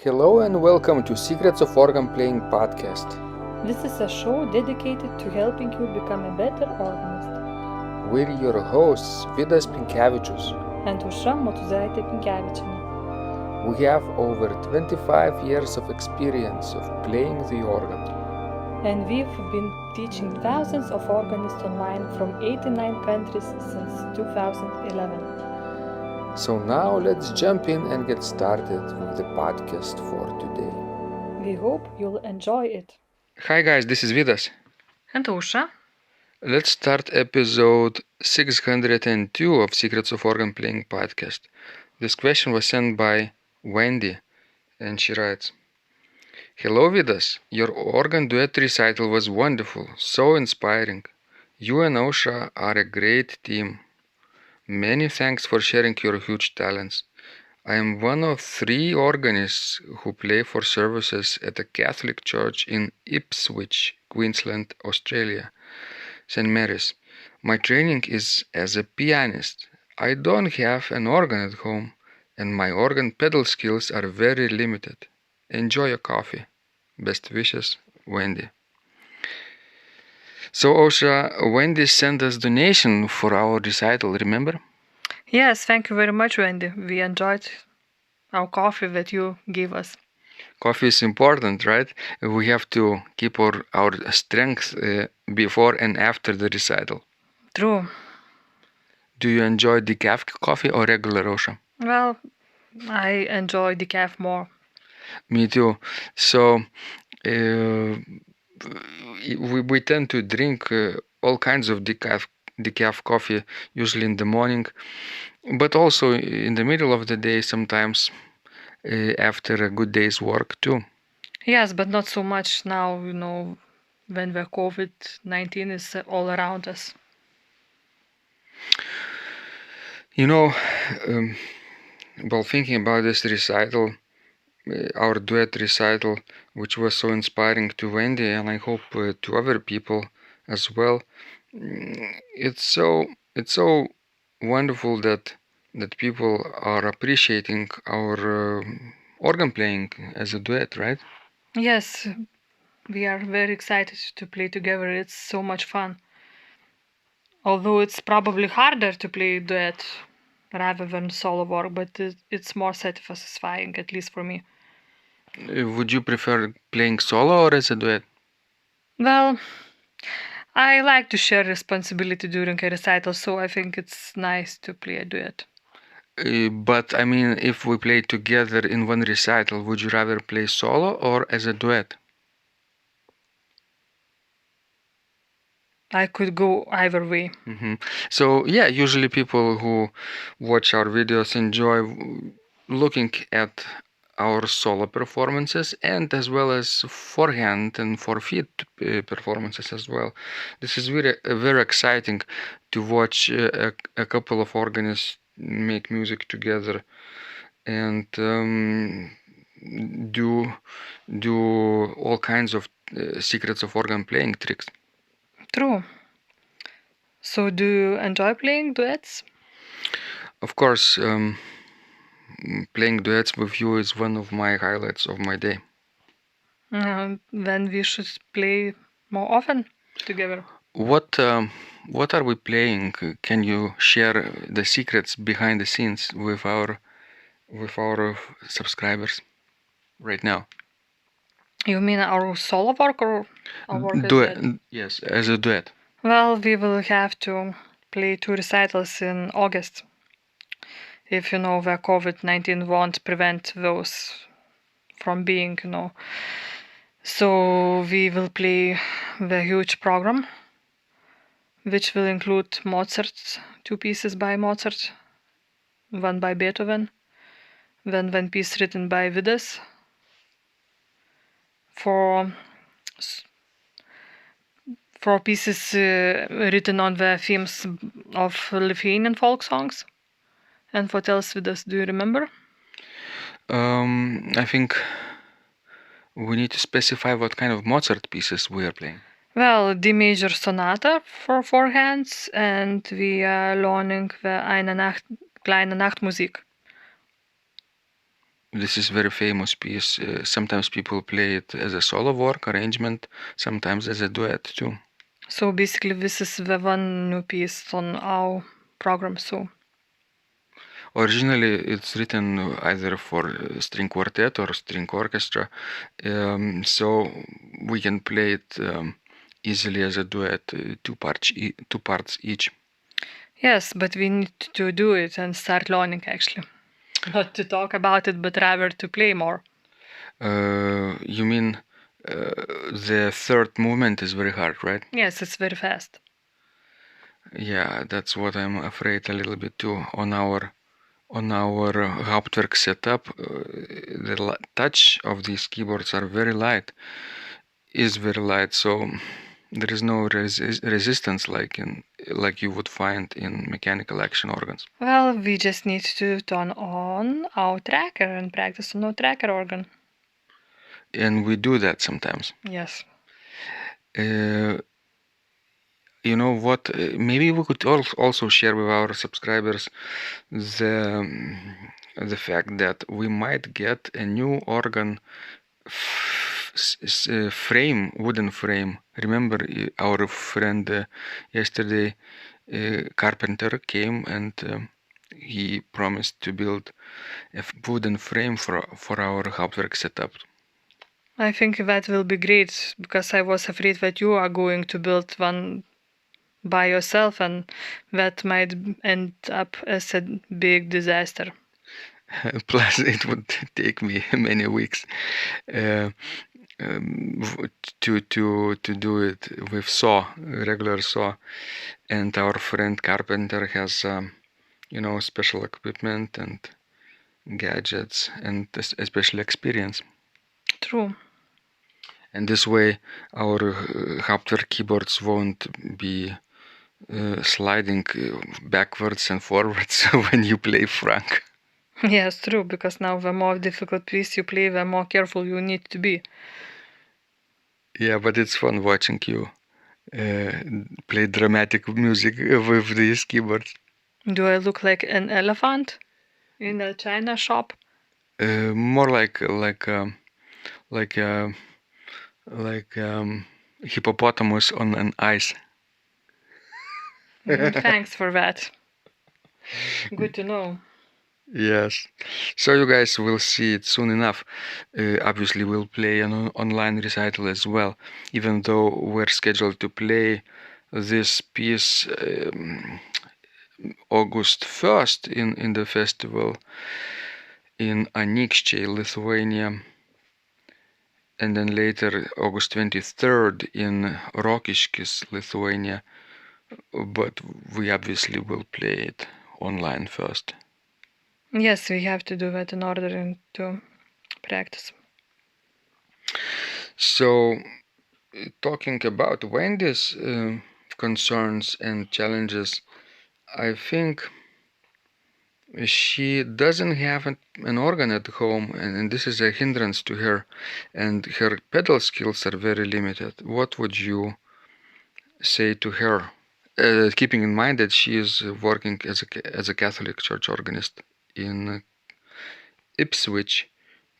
Hello and welcome to Secrets of Organ Playing podcast. This is a show dedicated to helping you become a better organist. We're your hosts, Vidas And Ausra Pinkevičienė. We have over 25 years of experience of playing the organ. And we've been teaching thousands of organists online from 89 countries since 2011. So now let's jump in and get started with the podcast for today. We hope you'll enjoy it. Hi guys, this is Vidas. And Ausra. Let's start episode 602 of Secrets of Organ Playing podcast. This question was sent by Wendy, and she writes, Hello Vidas, your organ duet recital was wonderful, so inspiring. You and Ausra are a great team. Many thanks for sharing your huge talents. I am one of 3 organists who play for services at a Catholic church in Ipswich, Queensland, Australia, St. Mary's. My training is as a pianist. I don't have an organ at home, and my organ pedal skills are very limited. Enjoy your coffee. Best wishes, Wendy. So Ausra, Wendy sent us donation for our recital, remember? Yes, thank you very much, Wendy. We enjoyed our coffee that you gave us. Coffee is important, right? We have to keep our strength before and after the recital. True. Do you enjoy decaf coffee or regular, Ausra? Well, I enjoy decaf more. Me too. So we tend to drink all kinds of decaf coffee, usually in the morning, but also in the middle of the day sometimes after a good day's work too. Yes, but not so much now, when the COVID-19 is all around us. While thinking about this recital, our duet recital, which was so inspiring to Wendy, and I hope to other people as well. It's so wonderful that people are appreciating our organ playing as a duet, right? Yes, we are very excited to play together. It's so much fun. Although it's probably harder to play duet rather than solo work, but it's more satisfying, at least for me. Would you prefer playing solo or as a duet? Well, I like to share responsibility during a recital, so I think it's nice to play a duet. But I mean, if we play together in one recital, would you rather play solo or as a duet? I could go either way. Mm-hmm. So yeah, usually people who watch our videos enjoy looking at our solo performances and as well as forehand and forefeet performances as well. This is very exciting to watch a couple of organists make music together and do all kinds of secrets of organ playing tricks. True. So do you enjoy playing duets? Of course, playing duets with you is one of my highlights of my day. Then we should play more often together. What are we playing? Can you share the secrets behind the scenes with our subscribers right now? You mean our solo work or our work as a duet? duet? Yes, as a duet. Well, we will have to play 2 recitals in August. If the COVID-19 won't prevent those from being, So we will play the huge program, which will include Mozart, 2 pieces by Mozart, 1 by Beethoven, then 1 piece written by Vidas, 4 pieces written on the themes of Lithuanian folk songs. And what else, Vidas, do you remember? I think we need to specify what kind of Mozart pieces we are playing. Well, D major sonata for 4 hands, and we are learning the Eine Nacht, kleine Nachtmusik. This is very famous piece. Sometimes people play it as a solo work arrangement, sometimes as a duet too. So basically, this is the one new piece on our program. So Originally, it's written either for string quartet or string orchestra, so we can play it easily as a duet, two parts each. yes, but we need to do it and start learning actually. Not to talk about it, but rather to play more. You mean the third movement is very hard, right? Yes, it's very fast. Yeah, that's what I'm afraid a little bit too. On our Hauptwerk setup, the touch of these keyboards are very light, so there is no resistance like you would find in mechanical action organs. Well, we just need to turn on our tracker and practice on our tracker organ. And we do that sometimes. Yes. You know what? Maybe we could also share with our subscribers the fact that we might get a new organ frame, wooden frame. Remember, our friend yesterday, carpenter came and he promised to build a wooden frame for our Hauptwerk setup. I think that will be great because I was afraid that you are going to build one by yourself and that might end up as a big disaster. Plus, it would take me many weeks uh, to do it with regular saw, and our friend carpenter has special equipment and gadgets and especially experience. True. And this way, our Hauptwerk keyboards won't be sliding backwards and forwards when you play Frank. Yes, true, because now the more difficult piece you play, the more careful you need to be. Yeah, but it's fun watching you play dramatic music with these keyboards. Do I look like an elephant in a china shop? More like hippopotamus on an ice. Thanks for that. Good to know. Yes. So you guys will see it soon enough. Obviously, we'll play an online recital as well, even though we're scheduled to play this piece August 1st in the festival in Anykščiai, Lithuania, and then later August 23rd in Rokiškis, Lithuania. But we obviously will play it online first. Yes, we have to do that in order to practice. So, talking about Wendy's concerns and challenges, I think she doesn't have an organ at home, and this is a hindrance to her, and her pedal skills are very limited. What would you say to her, keeping in mind that she is working as a Catholic church organist in Ipswich,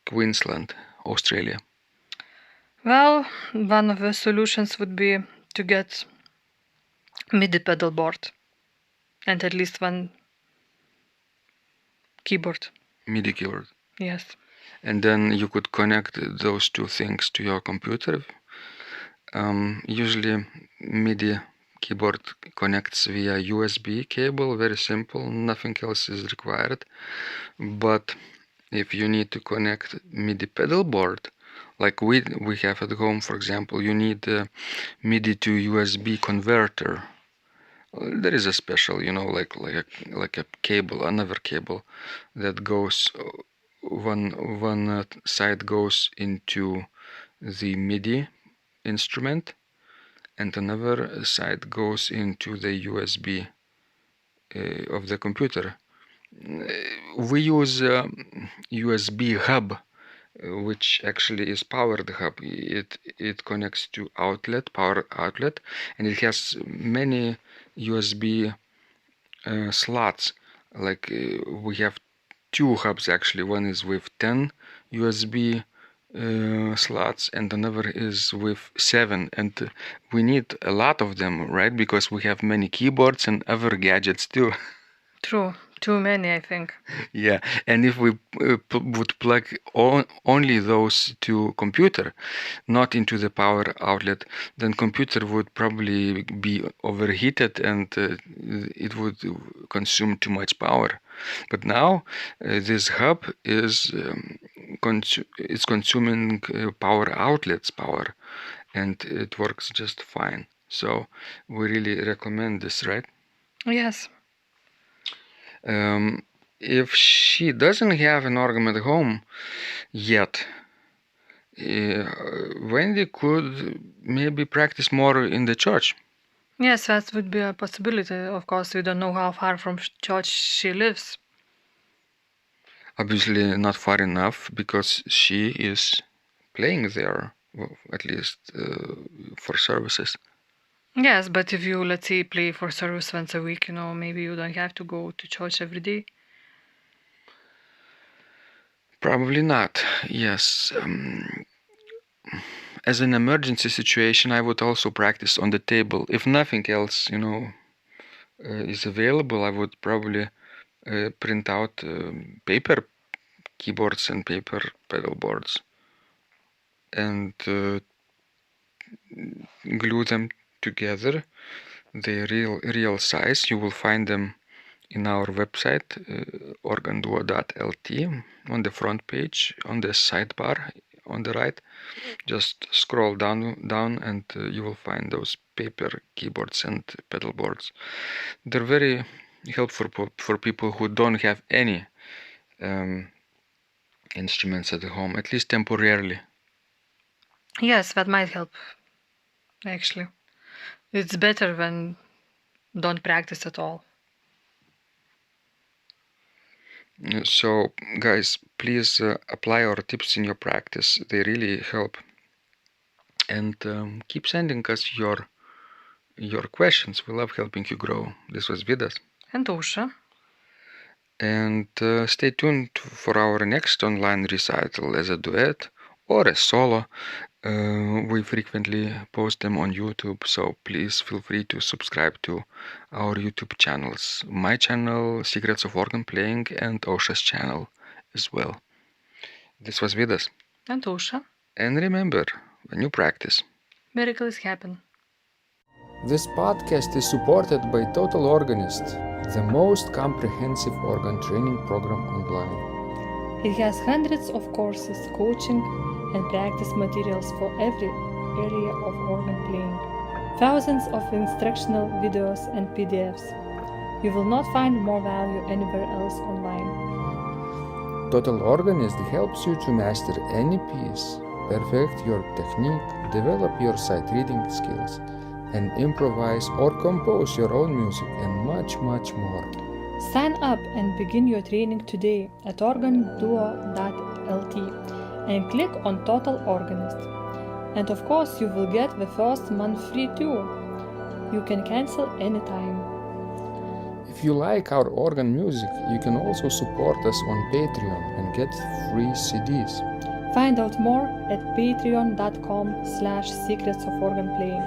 Queensland, Australia? Well, one of the solutions would be to get MIDI pedal board and at least one keyboard. MIDI keyboard. Yes. And then you could connect those two things to your computer. Usually MIDI keyboard connects via USB cable, very simple, nothing else is required. But if you need to connect MIDI pedal board, like we have at home, for example, you need a MIDI to USB converter. There is a special, like a cable, another cable that goes, one side goes into the MIDI instrument and another side goes into the USB of the computer. We use USB hub, which actually is powered hub. It connects to power outlet, and it has many USB slots. Like we have two hubs actually. One is with 10 USB slots and another is with 7, and we need a lot of them, right? Because we have many keyboards and other gadgets too. True. Too many, I think. Yeah, and if we would plug only those to computer, not into the power outlet, then computer would probably be overheated and it would consume too much power. But now this hub is it's consuming power outlets power, and it works just fine. So we really recommend this, right? Yes. If she doesn't have an organ at home yet, Wendy could maybe practice more in the church. Yes, that would be a possibility. Of course, we don't know how far from church she lives. Obviously not far enough because she is playing there, well, at least for services. Yes, but if you, let's say, play for service once a week, maybe you don't have to go to church every day. Probably not, yes. As an emergency situation, I would also practice on the table. If nothing else, is available, I would probably print out paper keyboards and paper pedal boards and glue them together. They're real size. You will find them in our website, organduo.lt, on the front page, on the sidebar on the right. Just scroll down and you will find those paper keyboards and pedal boards. They're very helpful for people who don't have any instruments at home, at least temporarily. Yes, that might help, actually. It's better when don't practice at all. So, guys, please apply our tips in your practice. They really help. And keep sending us your questions. We love helping you grow. This was Vidas. And Ausra. And stay tuned for our next online recital as a duet or a solo. We frequently post them on YouTube, so please feel free to subscribe to our YouTube channels. My channel, Secrets of Organ Playing, and Ausra's channel as well. This was Vidas. And Ausra. And remember, when you practice, miracles happen. This podcast is supported by Total Organist, the most comprehensive organ training program online. It has hundreds of courses, coaching, and practice materials for every area of organ playing. Thousands of instructional videos and PDFs. You will not find more value anywhere else online. Total Organist helps you to master any piece, perfect your technique, develop your sight reading skills, and improvise or compose your own music, and much, much more. Sign up and begin your training today at organduo.lt and click on Total Organist. And of course, you will get the first month free too. You can cancel anytime. If you like our organ music, you can also support us on Patreon and get free CDs. Find out more at patreon.com/secrets of organ playing.